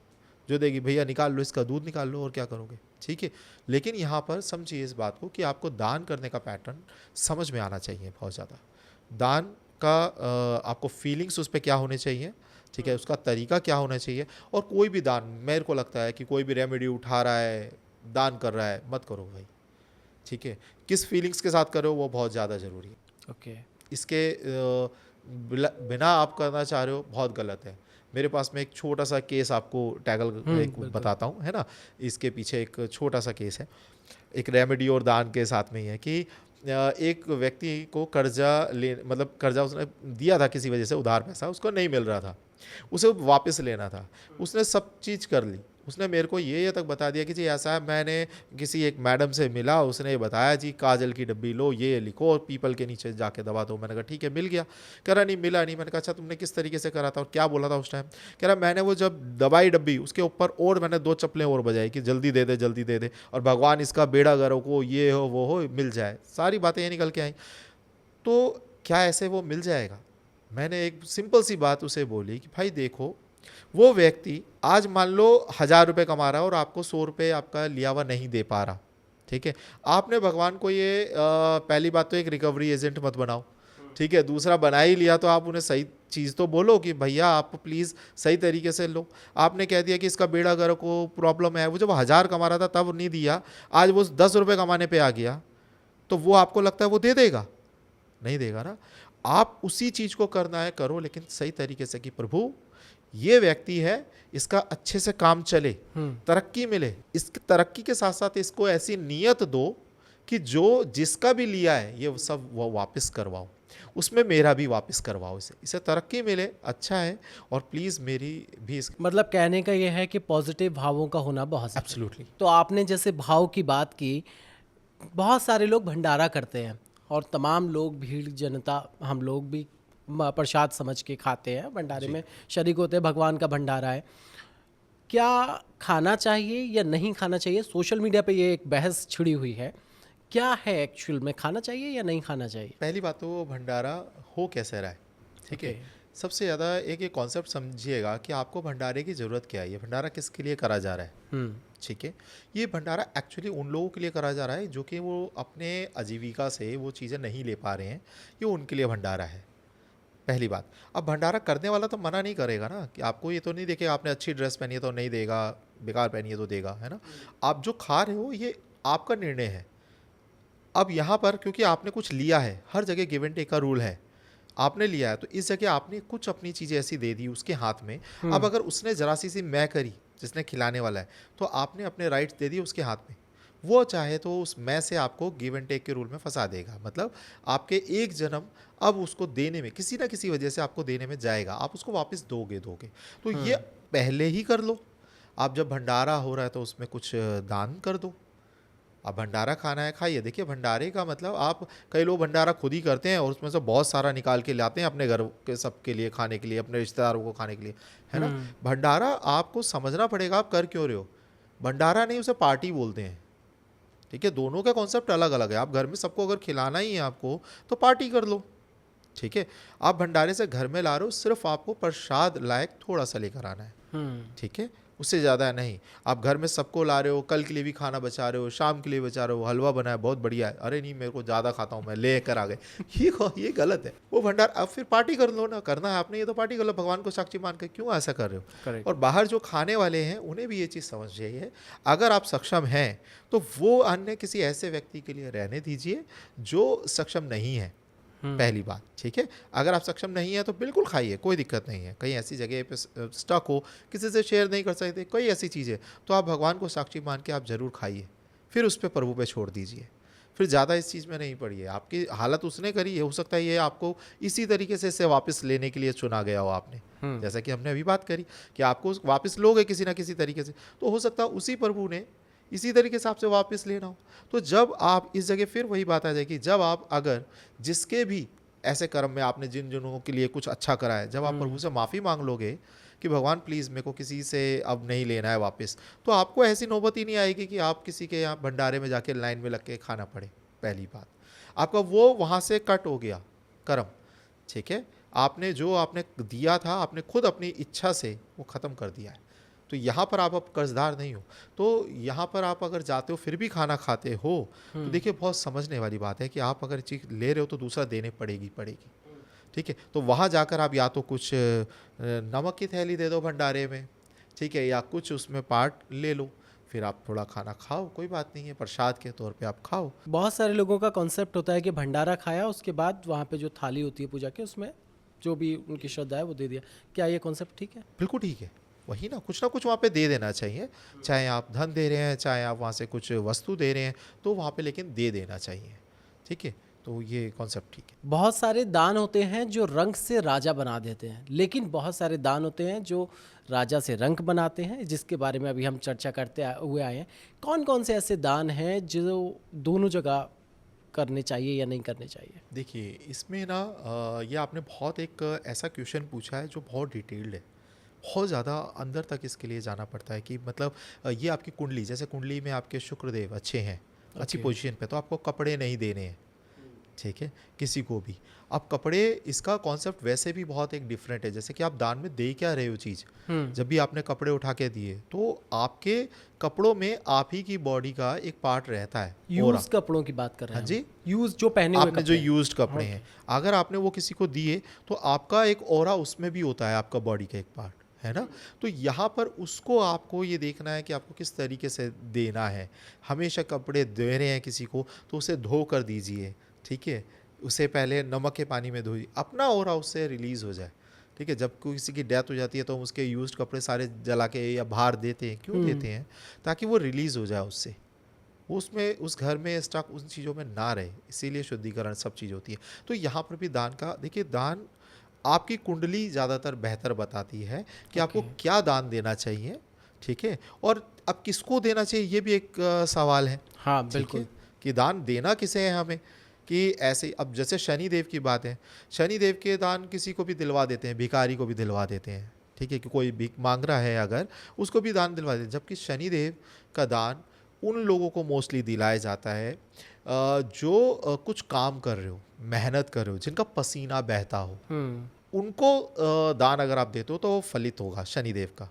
जो देगी भैया निकाल लो इसका दूध निकाल लो, और क्या करोगे। ठीक है। लेकिन यहाँ पर समझिए इस बात को कि आपको दान करने का पैटर्न समझ में आना चाहिए बहुत ज़्यादा। दान का आपको फीलिंग्स उस पे क्या होने चाहिए, ठीक है, उसका तरीका क्या होना चाहिए। और कोई भी दान, मेरे को लगता है कि कोई भी रेमेडी उठा रहा है, दान कर रहा है, मत करो भाई, ठीक है। किस फीलिंग्स के साथ करो वो बहुत ज़्यादा ज़रूरी है। ओके। इसके बिना आप करना चाह रहे हो बहुत गलत है। मेरे पास में एक छोटा सा केस आपको एक बिल्कुल। बताता हूँ, है ना। इसके पीछे एक छोटा सा केस है, एक रेमेडी और दान के साथ में ही है कि एक व्यक्ति को कर्जा ले, मतलब कर्जा उसने दिया था किसी वजह से, उधार पैसा उसको नहीं मिल रहा था, उसे वापस लेना था। उसने सब चीज़ कर ली, उसने मेरे को ये तक बता दिया कि जी ऐसा है, मैंने किसी एक मैडम से मिला, उसने बताया जी काजल की डब्बी लो, ये लिखो और पीपल के नीचे जाके दबा दो। मैंने कहा ठीक है, मिल गया। कह रहा नहीं मिला नहीं। मैंने कहा अच्छा तुमने किस तरीके से करा था और क्या बोला था उस टाइम? कह रहा मैंने वो जब दबाई डब्बी उसके ऊपर और मैंने 2 चप्पलें और बजाई कि जल्दी दे दे जल्दी दे दे, और भगवान इसका बेड़ा गर्क हो, ये हो वो हो, मिल जाए। सारी बातें ये निकल के आई। तो क्या ऐसे वो मिल जाएगा? मैंने एक सिंपल सी बात उसे बोली कि भाई देखो, वो व्यक्ति आज मान लो 1000 रुपये कमा रहा है और आपको 100 रुपये आपका लिया हुआ नहीं दे पा रहा, ठीक है। आपने भगवान को ये पहली बात तो एक रिकवरी एजेंट मत बनाओ, ठीक है। दूसरा, बना ही लिया तो आप उन्हें सही चीज़ तो बोलो कि भैया आप प्लीज़ सही तरीके से लो। आपने कह दिया कि इसका बेड़ा गर्क को प्रॉब्लम है, वो जब 1000 कमा रहा था तब नहीं दिया, आज वो 10 रुपये कमाने पे आ गया, तो वो आपको लगता है वो दे देगा? नहीं देगा ना। आप उसी चीज़ को करना है करो, लेकिन सही तरीके से कि प्रभु ये व्यक्ति है, इसका अच्छे से काम चले, तरक्की मिले। इस तरक्की के साथ साथ इसको ऐसी नीयत दो कि जो जिसका भी लिया है ये सब वो वापस करवाओ, उसमें मेरा भी वापस करवाओ, इसे तरक्की मिले, अच्छा है। और प्लीज़ मेरी भी इस मतलब कहने का ये है कि पॉजिटिव भावों का होना बहुत ज़रूरी है। एब्सोल्युटली। तो आपने जैसे भाव की बात की, बहुत सारे लोग भंडारा करते हैं और तमाम लोग, भीड़ जनता, हम लोग भी प्रसाद समझ के खाते हैं, भंडारे में शरीक होते हैं, भगवान का भंडारा है। क्या खाना चाहिए या नहीं खाना चाहिए? सोशल मीडिया पे ये एक बहस छिड़ी हुई है, क्या है एक्चुअल में, खाना चाहिए या नहीं खाना चाहिए? पहली बात तो वो भंडारा हो कैसे रहा है, ठीक है। सबसे ज़्यादा एक ये कॉन्सेप्ट समझिएगा कि आपको भंडारे की ज़रूरत क्या है, ये भंडारा किसके लिए करा जा रहा है, ठीक है। ये भंडारा एक्चुअली उन लोगों के लिए करा जा रहा है जो कि वो अपने आजीविका से वो चीज़ें नहीं ले पा रहे हैं, ये उनके लिए भंडारा है, पहली बात। अब भंडारा करने वाला तो मना नहीं करेगा ना, कि आपको ये तो नहीं देखेगा आपने अच्छी ड्रेस पहनी है तो नहीं देगा, बेकार पहनी है तो देगा, है ना। आप जो खा रहे हो ये आपका निर्णय है। अब यहाँ पर क्योंकि आपने कुछ लिया है, हर जगह गिव एंड टेक का रूल है, आपने लिया है, तो इस जगह आपने कुछ अपनी चीज़ें ऐसी दे दी उसके हाथ में। अब अगर उसने जरा सी मैं करी, जिसने खिलाने वाला है, तो आपने अपने राइट्स दे दिए उसके हाथ में। वो चाहे तो उस मैं से आपको गिव एंड टेक के रूल में फंसा देगा। मतलब आपके एक जन्म अब उसको देने में किसी ना किसी वजह से आपको देने में जाएगा, आप उसको वापस दोगे। तो ये पहले ही कर लो। आप जब भंडारा हो रहा है तो उसमें कुछ दान कर दो। अब भंडारा खाना है, खाइए। देखिए भंडारे का मतलब, आप कई लोग भंडारा खुद ही करते हैं और उसमें से बहुत सारा निकाल के लाते हैं अपने घर के सबके लिए खाने के लिए, अपने रिश्तेदारों को खाने के लिए, है ना। भंडारा आपको समझना पड़ेगा आप कर क्यों रहे हो। भंडारा नहीं, उसे पार्टी बोलते हैं, ठीक है। दोनों का कॉन्सेप्ट अलग अलग है। आप घर में सबको अगर खिलाना ही है आपको तो पार्टी कर लो, ठीक है। आप भंडारे से घर में ला रहे हो, सिर्फ आपको प्रसाद लायक थोड़ा सा लेकर आना है, ठीक है, उससे ज़्यादा नहीं। आप घर में सबको ला रहे हो, कल के लिए भी खाना बचा रहे हो, शाम के लिए बचा रहे हो, हलवा बना है बहुत बढ़िया है, अरे नहीं मेरे को ज़्यादा खाता हूँ मैं, लेकर आ गए, ये गलत है। वो भंडार अब फिर पार्टी कर लो ना, करना है आपने ये तो पार्टी कर लो, भगवान को साक्षी मान कर क्यों ऐसा कर रहे हो। Correct. और बाहर जो खाने वाले हैं उन्हें भी ये चीज़ समझ चाहिए, अगर आप सक्षम हैं तो वो अन्य किसी ऐसे व्यक्ति के लिए रहने दीजिए जो सक्षम नहीं है, पहली बात, ठीक है। अगर आप सक्षम नहीं है तो बिल्कुल खाइए, कोई दिक्कत नहीं है। कहीं ऐसी जगह पे स्टक हो, किसी से शेयर नहीं कर सकते, कोई ऐसी चीज़ है तो आप भगवान को साक्षी मान के आप ज़रूर खाइए, फिर उस पर प्रभु पे छोड़ दीजिए, फिर ज़्यादा इस चीज़ में नहीं पड़िए। आपकी हालत उसने करी है, हो सकता है ये आपको इसी तरीके से इसे वापस लेने के लिए चुना गया हो आपने, जैसा कि हमने अभी बात करी कि आपको वापस लोगे किसी ना किसी तरीके से, तो हो सकता है उसी प्रभु ने इसी तरीके से आपसे वापस लेना हो। तो जब आप इस जगह, फिर वही बात आ जाएगी, जब आप अगर जिसके भी ऐसे कर्म में आपने जिन जनों के लिए कुछ अच्छा करा है, जब आप प्रभु से माफ़ी मांग लोगे कि भगवान प्लीज़ मेरे को किसी से अब नहीं लेना है वापस, तो आपको ऐसी नौबत ही नहीं आएगी कि आप किसी के यहाँ भंडारे में जाके लाइन में लग के खाना पड़े। पहली बात, आपका वो वहाँ से कट हो गया कर्म, ठीक है। आपने जो आपने दिया था, आपने खुद अपनी इच्छा से वो ख़त्म कर दिया है। तो यहाँ पर आप अब कर्जदार नहीं हो। तो यहाँ पर आप अगर जाते हो फिर भी खाना खाते हो, तो देखिए बहुत समझने वाली बात है कि आप अगर चीज़ ले रहे हो तो दूसरा देने पड़ेगी। ठीक है, तो वहाँ जाकर आप या तो कुछ नमक की थैली दे दो भंडारे में, ठीक है, या कुछ उसमें पार्ट ले लो, फिर आप थोड़ा खाना खाओ, कोई बात नहीं है, प्रसाद के तौर पे आप खाओ। बहुत सारे लोगों का कॉन्सेप्ट होता है कि भंडारा खाया, उसके बाद वहाँ पे जो थाली होती है पूजा की, उसमें जो भी उनकी श्रद्धा है वो दे दिया। क्या ये कॉन्सेप्ट ठीक है? बिल्कुल ठीक है, वही ना कुछ वहाँ पे दे देना चाहिए, चाहे आप धन दे रहे हैं, चाहे आप वहाँ से कुछ वस्तु दे रहे हैं, तो वहाँ पे लेकिन दे देना चाहिए। ठीक है, तो ये कॉन्सेप्ट ठीक है। बहुत सारे दान होते हैं जो रंक से राजा बना देते हैं, लेकिन बहुत सारे दान होते हैं जो राजा से रंक बनाते हैं, जिसके बारे में अभी हम चर्चा करते हुए आए हैं। कौन कौन से ऐसे दान हैं जो दोनों जगह करने चाहिए या नहीं करने चाहिए? देखिए इसमें ना ये आपने बहुत एक ऐसा क्वेश्चन पूछा है जो बहुत डिटेल्ड है, बहुत ज़्यादा अंदर तक इसके लिए जाना पड़ता है कि मतलब ये आपकी कुंडली, जैसे कुंडली में आपके शुक्रदेव अच्छे हैं, अच्छी Okay. पोजीशन पे, तो आपको कपड़े नहीं देने हैं, ठीक है, किसी को भी। अब कपड़े, इसका कॉन्सेप्ट वैसे भी बहुत एक डिफरेंट है, जैसे कि आप दान में दे क्या रहे हो चीज़। जब भी आपने कपड़े उठा के दिए तो आपके कपड़ों में आप ही की बॉडी का एक पार्ट रहता है, यूज ऑरा। कपड़ों की बात कर रहे हाँ हैं जी, हम। यूज जो पहने हुए आपने जो कपड़े हैं। यूज्ड कपड़े हैं, अगर आपने वो किसी को दिए तो आपका एक ऑरा उसमें भी होता है, आपका बॉडी का एक पार्ट है ना। तो यहाँ पर उसको आपको ये देखना है कि आपको किस तरीके से देना है। हमेशा कपड़े दे रहे हैं किसी को तो उसे धो कर दीजिए, ठीक है, उसे पहले नमक के पानी में धोइए, अपना ऑरा उससे रिलीज़ हो जाए। ठीक है, जब कोई किसी की डेथ हो जाती है तो हम उसके यूज्ड कपड़े सारे जला के या बाहर देते हैं, क्यों देते हैं? ताकि वो रिलीज़ हो जाए उससे, वो उसमें उस घर में स्टक उन चीज़ों में ना रहे, इसीलिए शुद्धिकरण सब चीज़ होती है। तो यहाँ पर भी दान का देखिए, दान आपकी कुंडली ज़्यादातर बेहतर बताती है कि आपको क्या दान देना चाहिए। ठीक है, और अब किसको देना चाहिए ये भी एक सवाल है। हाँ ठीक बिल्कुल। है, कि दान देना किसे है हमें, कि ऐसे ही अब जैसे शनिदेव की बात है, शनिदेव के दान किसी को भी दिलवा देते हैं, भिखारी को भी दिलवा देते हैं। ठीक है, कि कोई भीख मांग रहा है अगर, उसको भी दान दिलवा देते हैं। जबकि शनिदेव का दान उन लोगों को मोस्टली दिलाया जाता है जो कुछ काम कर रहे हो, मेहनत कर रहे हो, जिनका पसीना बहता हो, उनको दान अगर आप देते हो तो वो फलित होगा शनिदेव का।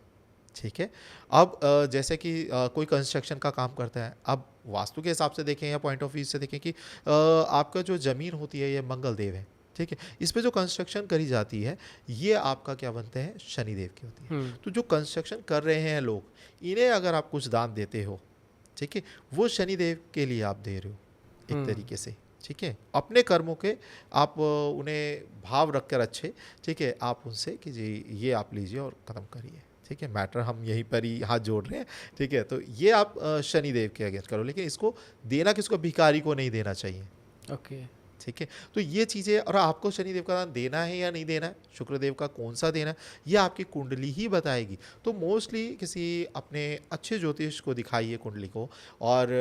ठीक है, अब जैसे कि कोई कंस्ट्रक्शन का काम करता है, अब वास्तु के हिसाब से देखें या पॉइंट ऑफ व्यू से देखें कि आपका जो ज़मीन होती है ये मंगल देव है। ठीक है, इस पे जो कंस्ट्रक्शन करी जाती है ये आपका क्या बनते हैं, शनिदेव की होती है। तो जो कंस्ट्रक्शन कर रहे हैं लोग, इन्हें अगर आप कुछ दान देते हो, ठीक है, वो शनिदेव के लिए आप दे रहे हो एक तरीके से। ठीक है, अपने कर्मों के आप उन्हें भाव रखकर अच्छे, ठीक है, आप उनसे कि जी ये आप लीजिए और ख़त्म करिए। ठीक है, मैटर हम यहीं पर ही हाथ जोड़ रहे हैं। ठीक है, तो ये आप शनिदेव के अगेंस्ट करो, लेकिन इसको देना किसको, भिखारी को नहीं देना चाहिए। ओके। ठीक है, तो ये चीज़ें, और आपको शनिदेव का दान देना है या नहीं देना है, शुक्रदेव का कौन सा देना है, ये आपकी कुंडली ही बताएगी। तो मोस्टली किसी अपने अच्छे ज्योतिष को दिखाइए कुंडली को, और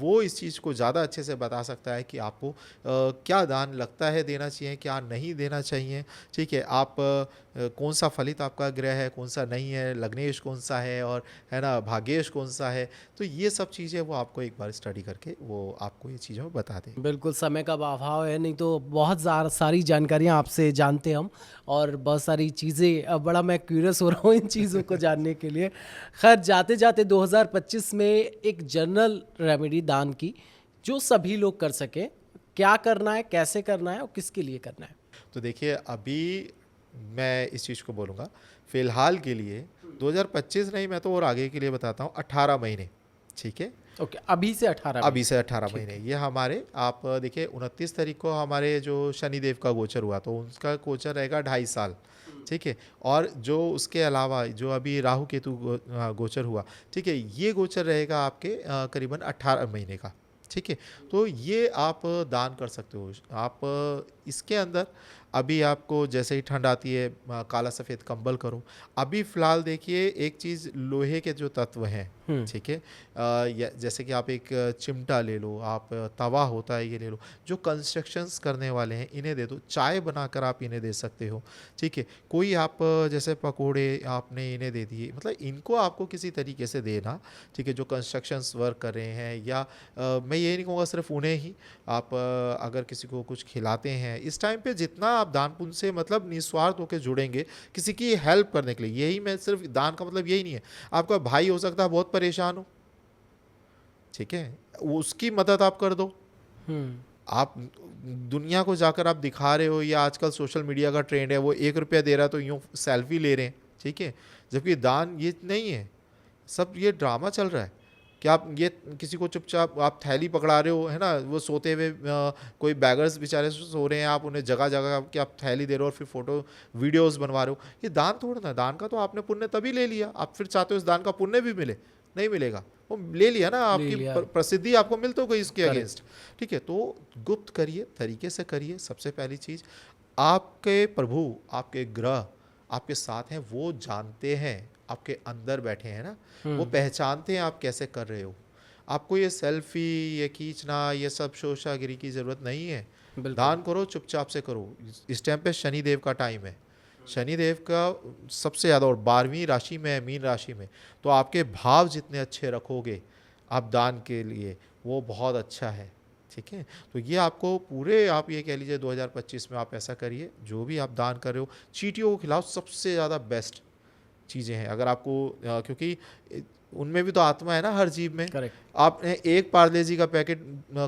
वो इस चीज़ को ज़्यादा अच्छे से बता सकता है कि आपको क्या दान लगता है देना चाहिए, क्या नहीं देना चाहिए। ठीक है, आप कौन सा फलित आपका ग्रह है, कौन सा नहीं है, लग्नेश कौन सा है, और है ना भाग्येश कौन सा है। तो ये सब चीज़ें वो आपको एक बार स्टडी करके वो आपको ये चीज़ें वो बता दें। बिल्कुल, समय का अभाव है, नहीं तो बहुत सारी जानकारियाँ आपसे जानते हम, और बहुत सारी चीज़ें, अब बड़ा मैं क्यूरियस हो रहा हूँ इन चीज़ों को जानने के लिए। खैर, जाते जाते 2025 में एक जनरल रेमेडी दान की जो सभी लोग कर सकें, क्या करना है, कैसे करना है और किसके लिए करना है? तो देखिए, अभी मैं इस चीज़ को बोलूँगा, फ़िलहाल के लिए 2025 नहीं, मैं तो और आगे के लिए बताता हूँ, 18 महीने। ठीक है, ओके, अभी से 18 अभी से 18 ठीक महीने ये हमारे, आप देखिए 29 तारीख को हमारे जो शनिदेव का गोचर हुआ, तो उनका गोचर रहेगा 2.5 साल। ठीक है, और जो उसके अलावा जो अभी राहु केतु गोचर हुआ, ठीक है, ये गोचर रहेगा आपके करीबन 18 महीने का। ठीक है, तो ये आप दान कर सकते हो। आप इसके अंदर अभी आपको जैसे ही ठंड आती है, काला सफ़ेद कंबल करो। अभी फ़िलहाल देखिए, एक चीज़ लोहे के जो तत्व हैं, ठीक है, जैसे कि आप एक चिमटा ले लो, आप तवा होता है ये ले लो, जो कंस्ट्रक्शंस करने वाले हैं इन्हें दे दो, चाय बनाकर आप इन्हें दे सकते हो। ठीक है, कोई आप जैसे पकोड़े आपने इन्हें दे दिए, मतलब इनको आपको किसी तरीके से देना। ठीक है, जो कंस्ट्रक्शंस वर्क कर रहे हैं, या मैं ये नहीं कहूँगा सिर्फ उन्हें ही, आप अगर किसी को कुछ खिलाते हैं इस टाइम पे जितना आप दान पुण्य से मतलब निस्वार्थ होकर जुड़ेंगे किसी की हेल्प करने के लिए, यही मैं सिर्फ दान का मतलब यही नहीं है। आपका भाई हो सकता है बहुत परेशान हो, ठीक है, उसकी मदद आप कर दो। आप दुनिया को जाकर आप दिखा रहे हो, या आजकल सोशल मीडिया का ट्रेंड है, वो 1 रुपया दे रहा है तो यूँ सेल्फी ले रहे हैं, ठीक है, जबकि दान ये नहीं है, सब ये ड्रामा चल रहा है कि आप ये किसी को चुपचाप आप थैली पकड़ा रहे हो, है ना, वो सोते हुए कोई बैगर्स बेचारे सो रहे हैं, आप उन्हें जगह जगह कि आप थैली दे रहे हो और फिर फोटो वीडियोस बनवा रहे हो, ये दान थोड़ा ना। दान का तो आपने पुण्य तभी ले लिया, आप फिर चाहते हो इस दान का पुण्य भी मिले, नहीं मिलेगा, वो ले लिया ना, आपकी प्रसिद्धि आपको मिल तो गई इसके अगेंस्ट, ठीक है। तो गुप्त करिए, तरीके से करिए। सबसे पहली चीज़, आपके प्रभु, आपके ग्रह आपके साथ हैं, वो जानते हैं, आपके अंदर बैठे हैं ना, वो पहचानते हैं आप कैसे कर रहे हो। आपको ये सेल्फी, ये खींचना, ये सब शोशागिरी की ज़रूरत नहीं है। दान करो, चुपचाप से करो। इस टाइम पे शनि देव का टाइम है, शनि देव का सबसे ज़्यादा, और 12वीं राशि में है, मीन राशि में, तो आपके भाव जितने अच्छे रखोगे आप दान के लिए, वो बहुत अच्छा है, ठीक है। तो ये आपको पूरे, आप ये कह लीजिए 2025 में आप ऐसा करिए, जो भी आप दान कर रहे हो, चींटियों को खिलाओ, सबसे ज़्यादा बेस्ट चीज़ें हैं। अगर आपको क्योंकि उनमें भी तो आत्मा है ना, हर जीव में। करेक्ट। आप एक पार्ले जी का पैकेट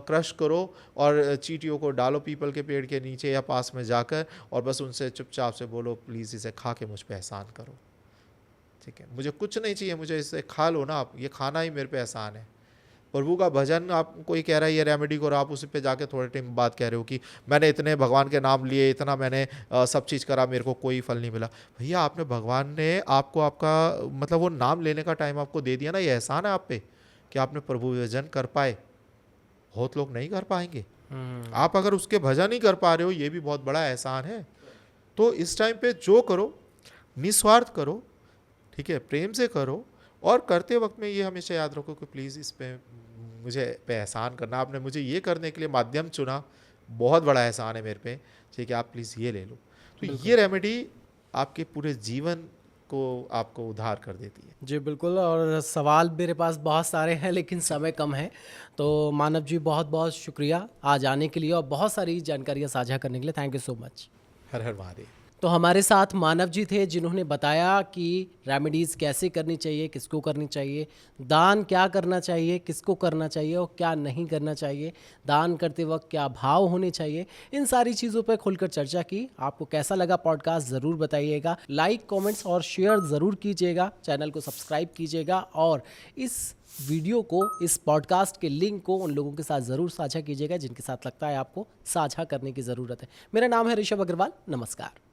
क्रश करो और चींटियों को डालो पीपल के पेड़ के नीचे या पास में जाकर, और बस उनसे चुपचाप से बोलो, प्लीज़ इसे खा के मुझ पे एहसान करो, ठीक है, मुझे कुछ नहीं चाहिए, मुझे इसे खा लो ना आप, ये खाना ही मेरे पे एहसान है। प्रभु का भजन, आप कोई कह रहा है ये रेमेडी करो, आप उसी पे जाके थोड़े टाइम बाद कह रहे हो कि मैंने इतने भगवान के नाम लिए, इतना मैंने सब चीज़ करा, मेरे को कोई फल नहीं मिला। भैया, आपने, भगवान ने आपको आपका मतलब वो नाम लेने का टाइम आपको दे दिया ना, ये एहसान है आप पे कि आपने प्रभु भजन कर पाए। बहुत लोग नहीं कर पाएंगे। आप अगर उसके भजन ही कर पा रहे हो, ये भी बहुत बड़ा एहसान है। तो इस टाइम पे जो करो, निस्वार्थ करो, ठीक है, प्रेम से करो, और करते वक्त में ये हमेशा याद रखो कि प्लीज़ इस पे मुझे पे एहसान करना, आपने मुझे ये करने के लिए माध्यम चुना, बहुत बड़ा एहसान है मेरे पे, ठीक है, आप प्लीज़ ये ले लो। तो ये रेमेडी आपके पूरे जीवन को आपको उद्धार कर देती है। जी बिल्कुल। और सवाल मेरे पास बहुत सारे हैं लेकिन समय कम है, तो मानव जी बहुत बहुत शुक्रिया आज आने के लिए और बहुत सारी जानकारियाँ साझा करने के लिए। Thank you so much. हर हर महादेव। तो हमारे साथ मानव जी थे जिन्होंने बताया कि रेमेडीज़ कैसे करनी चाहिए, किसको करनी चाहिए, दान क्या करना चाहिए, किसको करना चाहिए और क्या नहीं करना चाहिए, दान करते वक्त क्या भाव होने चाहिए, इन सारी चीज़ों पर खुलकर चर्चा की। आपको कैसा लगा पॉडकास्ट ज़रूर बताइएगा, लाइक, कमेंट्स और शेयर ज़रूर कीजिएगा, चैनल को सब्सक्राइब कीजिएगा और इस वीडियो को, इस पॉडकास्ट के लिंक को उन लोगों के साथ ज़रूर साझा कीजिएगा जिनके साथ लगता है आपको साझा करने की ज़रूरत है। मेरा नाम है ऋषभ अग्रवाल। नमस्कार।